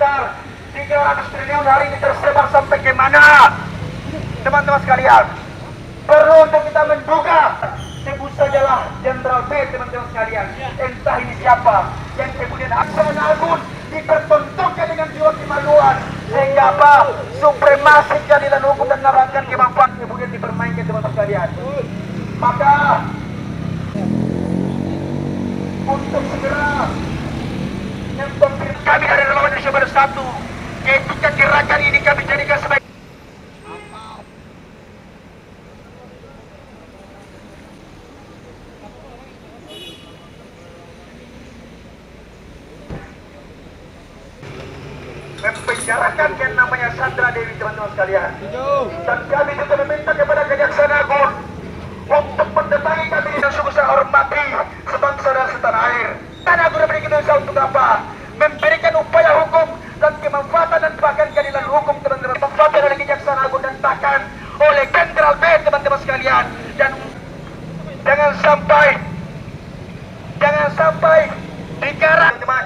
besar 300 triliun hari ini tersebar sampai ke mana? Teman-teman sekalian, perlu untuk kita menduga sebut sajalah Jenderal B, teman-teman sekalian. Entah ini siapa yang kemudian Kejaksaan Agung dipertontonkan dengan jiwa kemaluan sehingga apa? Supremasi keadilan hukum dan narangkan kemampuan kemudian dipermainkan, teman-teman sekalian. Maka untuk segera kami dari Relawan Indonesia Bersatu, ketika gerakan ini kami jadikan sebagai mempenjarakan yang namanya Sandra Dewi, teman-teman sekalian. Dan kami juga meminta kepada Kejaksaan Agung untuk mendatangi kami yang sungguh saya hormati sebangsa dan setanah air. Kejaksaan Agung Republik Indonesia untuk apa? Memberikan upaya hukum dan kemanfaatan dan bahkan keadilan hukum, teman-teman. Manfaatan dari Kejaksaan Agung dan bahkan oleh Jenderal B, teman-teman sekalian. Dan jangan sampai 300, teman-teman.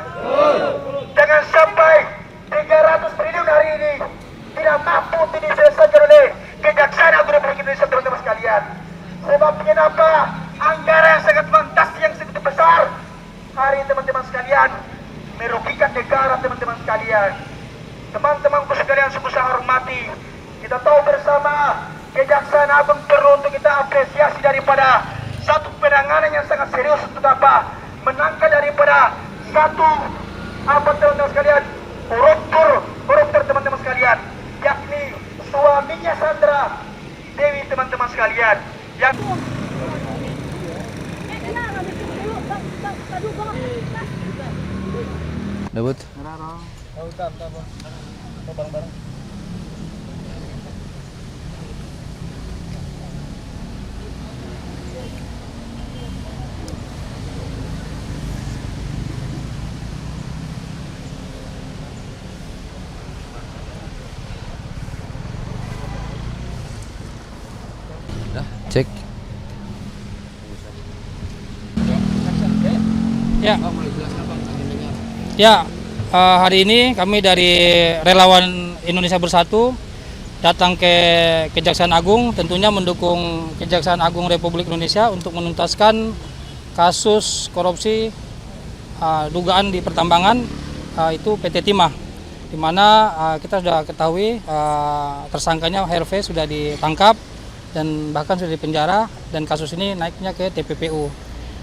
Jangan sampai 300 triliun hari ini tidak mampu diselesaikan oleh Kejaksaan Agung Republik Indonesia, teman-teman sekalian. Sebab kenapa? Anggaran yang sangat fantasi, yang segitu besar hari ini, teman-teman sekalian, merugikan negara, teman-teman sekalian. Teman-temanku sekalian, sungguh saya hormati. Kita tahu bersama Kejaksaan Agung perlu untuk kita apresiasi daripada satu penanganan yang sangat serius untuk apa? Menangkal daripada satu apa, teman-teman sekalian, koruptor, teman-teman sekalian, yakni suaminya Sandra Dewi, teman-teman sekalian, yang Debut. Dah, cek. Ya. Ya, hari ini kami dari Relawan Indonesia Bersatu datang ke Kejaksaan Agung, tentunya mendukung Kejaksaan Agung Republik Indonesia untuk menuntaskan kasus korupsi dugaan di pertambangan itu PT Timah, di mana kita sudah ketahui tersangkanya HRV sudah ditangkap dan bahkan sudah dipenjara, dan kasus ini naiknya ke TPPU.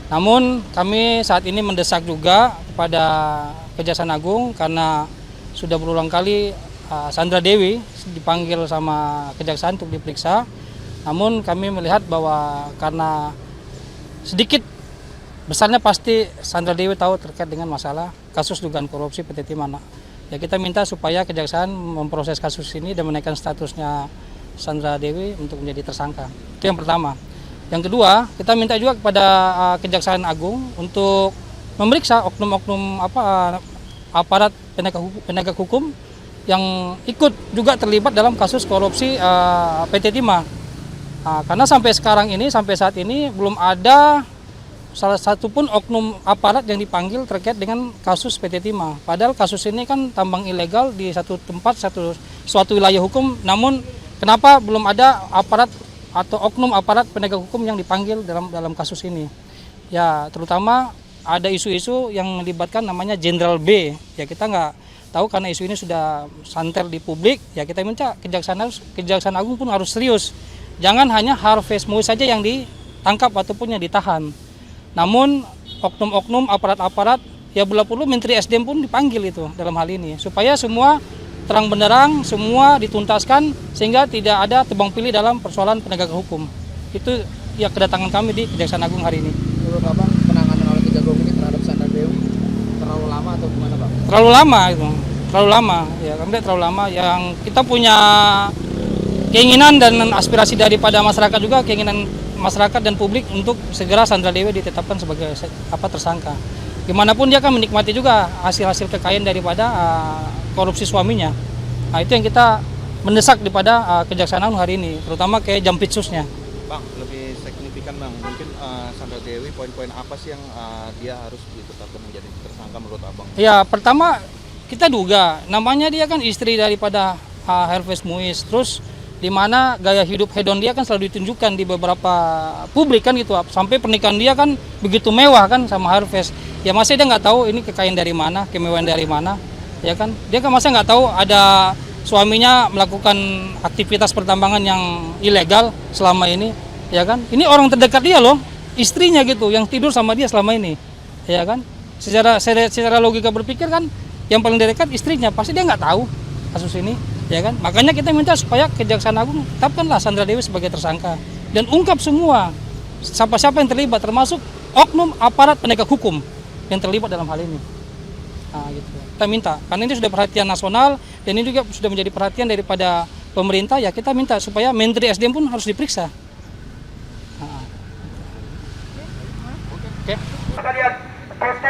Namun kami saat ini mendesak juga kepada Kejaksaan Agung karena sudah berulang kali Sandra Dewi dipanggil sama Kejaksaan untuk diperiksa. Namun kami melihat bahwa karena sedikit besarnya pasti Sandra Dewi tahu terkait dengan masalah kasus dugaan korupsi PT Timah. Ya, kita minta supaya Kejaksaan memproses kasus ini dan menaikkan statusnya Sandra Dewi untuk menjadi tersangka. Itu yang pertama. Yang kedua, kita minta juga kepada Kejaksaan Agung untuk memeriksa oknum-oknum aparat penegak hukum yang ikut juga terlibat dalam kasus korupsi PT Timah. Karena sampai saat ini belum ada salah satu pun oknum aparat yang dipanggil terkait dengan kasus PT Timah. Padahal kasus ini kan tambang ilegal di satu tempat, suatu wilayah hukum, namun kenapa belum ada aparat atau oknum aparat penegak hukum yang dipanggil dalam kasus ini? Ya, terutama ada isu-isu yang melibatkan namanya Jenderal B. Ya, kita nggak tahu karena isu ini sudah santer di publik. Ya, kita minta Kejaksaan Agung pun harus serius. Jangan hanya Harvest Moise saja yang ditangkap ataupun yang ditahan. Namun oknum-oknum aparat-aparat, ya bila perlu Menteri SDM pun dipanggil itu dalam hal ini, supaya semua terang benderang, semua dituntaskan sehingga tidak ada tebang pilih dalam persoalan penegakan hukum. Itu ya kedatangan kami di Kejaksaan Agung hari ini. Menurut Abang, penanganan oleh Kejagung ini terhadap Sandra Dewi terlalu lama atau gimana, Bang? Terlalu lama itu. Terlalu lama. Ya, kami terlalu lama. Yang kita punya keinginan dan aspirasi daripada masyarakat juga, keinginan masyarakat dan publik untuk segera Sandra Dewi ditetapkan sebagai tersangka. Gimana pun dia akan menikmati juga hasil-hasil kekayaan daripada korupsi suaminya. Nah, itu yang kita mendesak daripada Kejaksaan Agung hari ini, terutama ke Jampitsusnya. Bang, lebih signifikan Bang, mungkin Sandra Dewi poin-poin apa sih yang dia harus ditetapkan menjadi tersangka menurut Abang? Ya, pertama kita duga namanya dia kan istri daripada Herves Muiz, terus di mana gaya hidup hedon dia kan selalu ditunjukkan di beberapa publik kan gitu, sampai pernikahan dia kan begitu mewah kan sama Herves. Ya masa dia nggak tahu ini kekayaan dari mana, kemewahan dari mana, ya kan? Dia kan masa nggak tahu ada suaminya melakukan aktivitas pertambangan yang ilegal selama ini, ya kan? Ini orang terdekat dia loh, istrinya gitu, yang tidur sama dia selama ini, ya kan? Secara logika berpikir kan, yang paling dekat istrinya, pasti dia nggak tahu kasus ini, ya kan? Makanya kita minta supaya Kejaksaan Agung tetapkanlah Sandra Dewi sebagai tersangka dan ungkap semua siapa-siapa yang terlibat, termasuk oknum aparat penegak hukum yang terlibat dalam hal ini. Nah, gitu. Kita minta, karena ini sudah perhatian nasional dan ini juga sudah menjadi perhatian daripada pemerintah, ya kita minta supaya Menteri SDM pun harus diperiksa. Nah. Oke. Sekalian, PT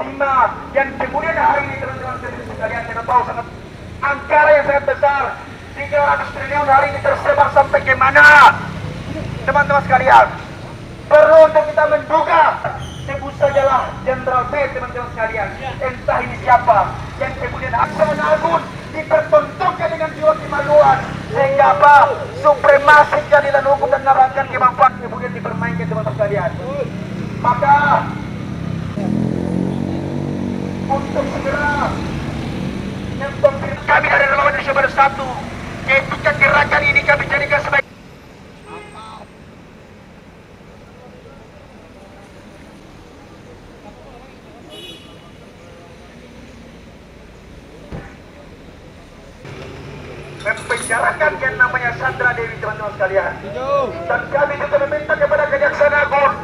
Timah yang kemudian hari ini teman-teman sekalian kita tahu sangat anggaran yang sangat besar, 300 triliun hari ini tersebar sampai ke mana? Teman-teman sekalian, perlu untuk kita menduga sebut sajalah Jenderal B, teman-teman sekalian, entah ini siapa yang kemudian Kejaksaan Agung dipertontonkan dengan jiwa kemaluan sehingga apa? Supremasi keadilan hukum dan menawarkan kemanfaatan kemudian dipermainkan, teman-teman sekalian. Maka untuk segera kami dari Relawan Indonesia Bersatu, ketika gerakan ini kami jadikan sebagai mempenjarakan yang namanya Sandra Dewi, teman-teman sekalian. Dan kami juga meminta kepada Kejaksaan Agung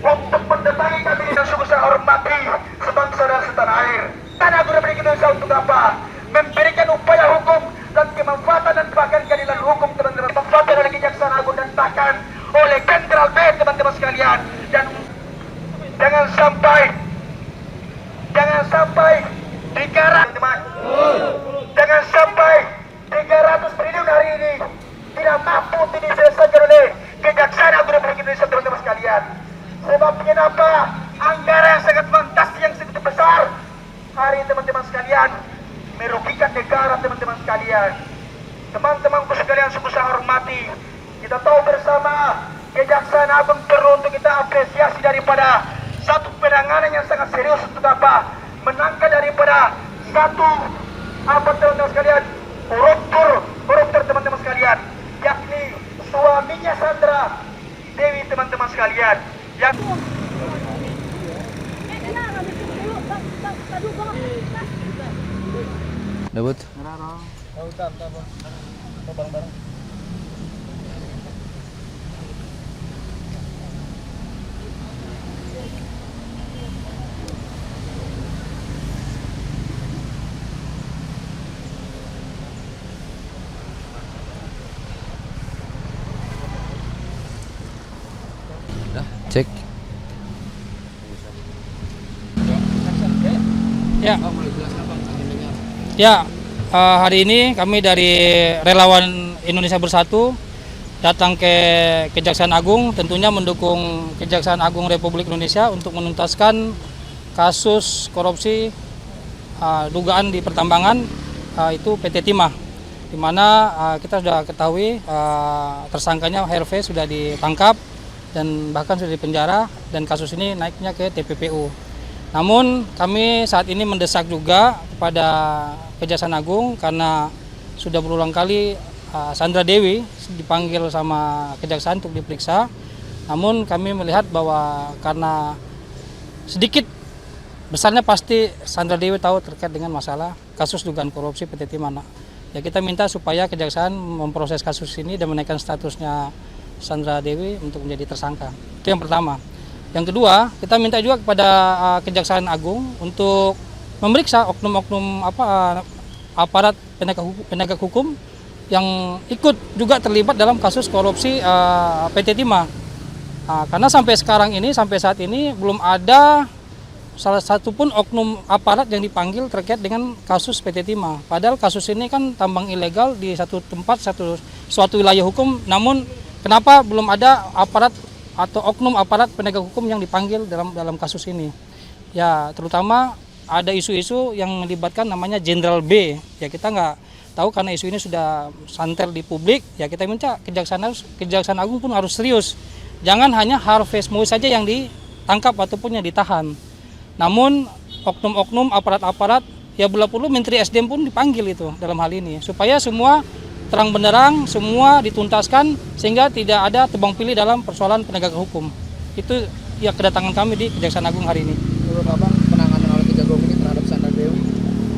untuk mendatangi kami dan sungguh saya hormati sebangsa dan setanah air. Tanah Agung Republik Indonesia untuk apa? Memberikan upaya hukum dan kemanfaatan dan bahkan keadilan hukum, teman-teman. Manfaatan dari Kejaksaan Agung dan bahkan oleh Jenderal B, teman-teman sekalian. Dan jangan sampai 300 jangan sampai 300 triliun hari ini tidak mampu diselesaikan oleh Kejaksaan Agung Republik Indonesia, teman-teman sekalian. Sebabnya apa? Anggaran yang sangat fantasi yang segitu besar hari ini, teman-teman sekalian, merugikan negara, teman-teman sekalian. Teman-temanku sekalian, sungguh saya hormati. Kita tahu bersama Kejaksaan Agung perlu untuk kita apresiasi daripada satu penanganan yang sangat serius untuk apa? Menangkap daripada satu apa, teman-teman sekalian, koruptor, teman-teman sekalian, yakni suaminya Sandra Dewi, teman-teman sekalian, yang Debut. Dah, cek. Ya. Ya, hari ini kami dari Relawan Indonesia Bersatu datang ke Kejaksaan Agung, tentunya mendukung Kejaksaan Agung Republik Indonesia untuk menuntaskan kasus korupsi dugaan di pertambangan itu PT Timah, di mana kita sudah ketahui tersangkanya Herves sudah ditangkap dan bahkan sudah dipenjara, dan kasus ini naiknya ke TPPU. Namun kami saat ini mendesak juga kepada Kejaksaan Agung karena sudah berulang kali Sandra Dewi dipanggil sama Kejaksaan untuk diperiksa. Namun kami melihat bahwa karena sedikit besarnya pasti Sandra Dewi tahu terkait dengan masalah kasus dugaan korupsi PT Timah. Ya, kita minta supaya Kejaksaan memproses kasus ini dan menaikkan statusnya Sandra Dewi untuk menjadi tersangka. Itu yang pertama. Yang kedua, kita minta juga kepada Kejaksaan Agung untuk memeriksa oknum-oknum aparat penegak hukum yang ikut juga terlibat dalam kasus korupsi PT Timah. Karena sampai saat ini belum ada salah satu pun oknum aparat yang dipanggil terkait dengan kasus PT Timah. Padahal kasus ini kan tambang ilegal di satu tempat, suatu wilayah hukum, namun kenapa belum ada aparat atau oknum aparat penegak hukum yang dipanggil dalam kasus ini? Ya, terutama ada isu-isu yang melibatkan namanya Jenderal B. Ya kita nggak tahu karena isu ini sudah santer di publik. Ya kita minta Kejaksaan Agung pun harus serius. Jangan hanya Harvest Moise saja yang ditangkap ataupun yang ditahan. Namun oknum-oknum aparat-aparat ya bila perlu Menteri SDM pun dipanggil itu dalam hal ini supaya semua terang benderang, semua dituntaskan sehingga tidak ada tebang pilih dalam persoalan penegakan hukum. Itu ya kedatangan kami di Kejaksaan Agung hari ini. Menurut Abang, penanganan oleh Kejagung ini terhadap Sandra Dewi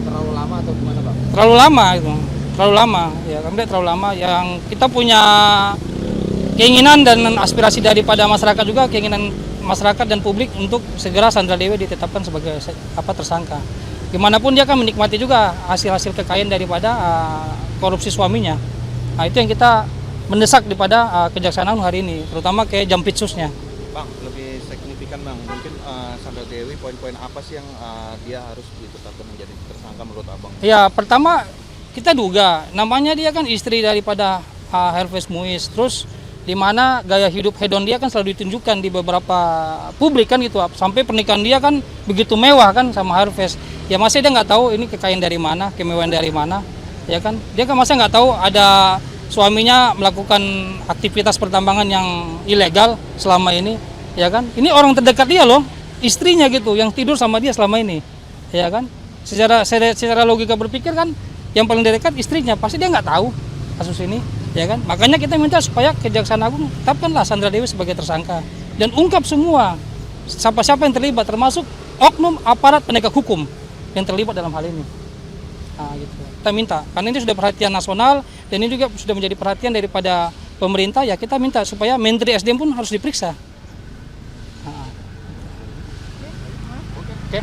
terlalu lama atau gimana, Bang? Terlalu lama itu, terlalu lama. Ya, kami lihat terlalu lama. Yang kita punya keinginan dan aspirasi daripada masyarakat juga, keinginan masyarakat dan publik untuk segera Sandra Dewi ditetapkan sebagai tersangka. Gimana pun dia akan menikmati juga hasil-hasil kekayaan daripada korupsi suaminya. Nah, itu yang kita mendesak daripada Kejaksaan Agung hari ini, terutama ke Jampitsusnya. Bang, lebih signifikan Bang, mungkin Sandra Dewi poin-poin apa sih yang dia harus ditetapkan menjadi tersangka menurut Abang? Ya, pertama kita duga namanya dia kan istri daripada Harvest Moise, terus di mana gaya hidup hedon dia kan selalu ditunjukkan di beberapa publik kan gitu, sampai pernikahan dia kan begitu mewah kan sama Harvest. Ya masih dia nggak tahu ini kekayaan dari mana, kemewahan dari mana, ya kan? Dia kan masih nggak tahu ada suaminya melakukan aktivitas pertambangan yang ilegal selama ini, ya kan? Ini orang terdekat dia loh, istrinya gitu, yang tidur sama dia selama ini, ya kan? Secara logika berpikir kan, yang paling dekat istrinya, pasti dia nggak tahu kasus ini, ya kan? Makanya kita minta supaya Kejaksaan Agung tetapkanlah Sandra Dewi sebagai tersangka dan ungkap semua siapa-siapa yang terlibat, termasuk oknum aparat penegak hukum yang terlibat dalam hal ini. Nah, gitu. Kita minta, karena ini sudah perhatian nasional dan ini juga sudah menjadi perhatian daripada pemerintah, ya kita minta supaya Menteri SDM pun harus diperiksa. Nah. Oke.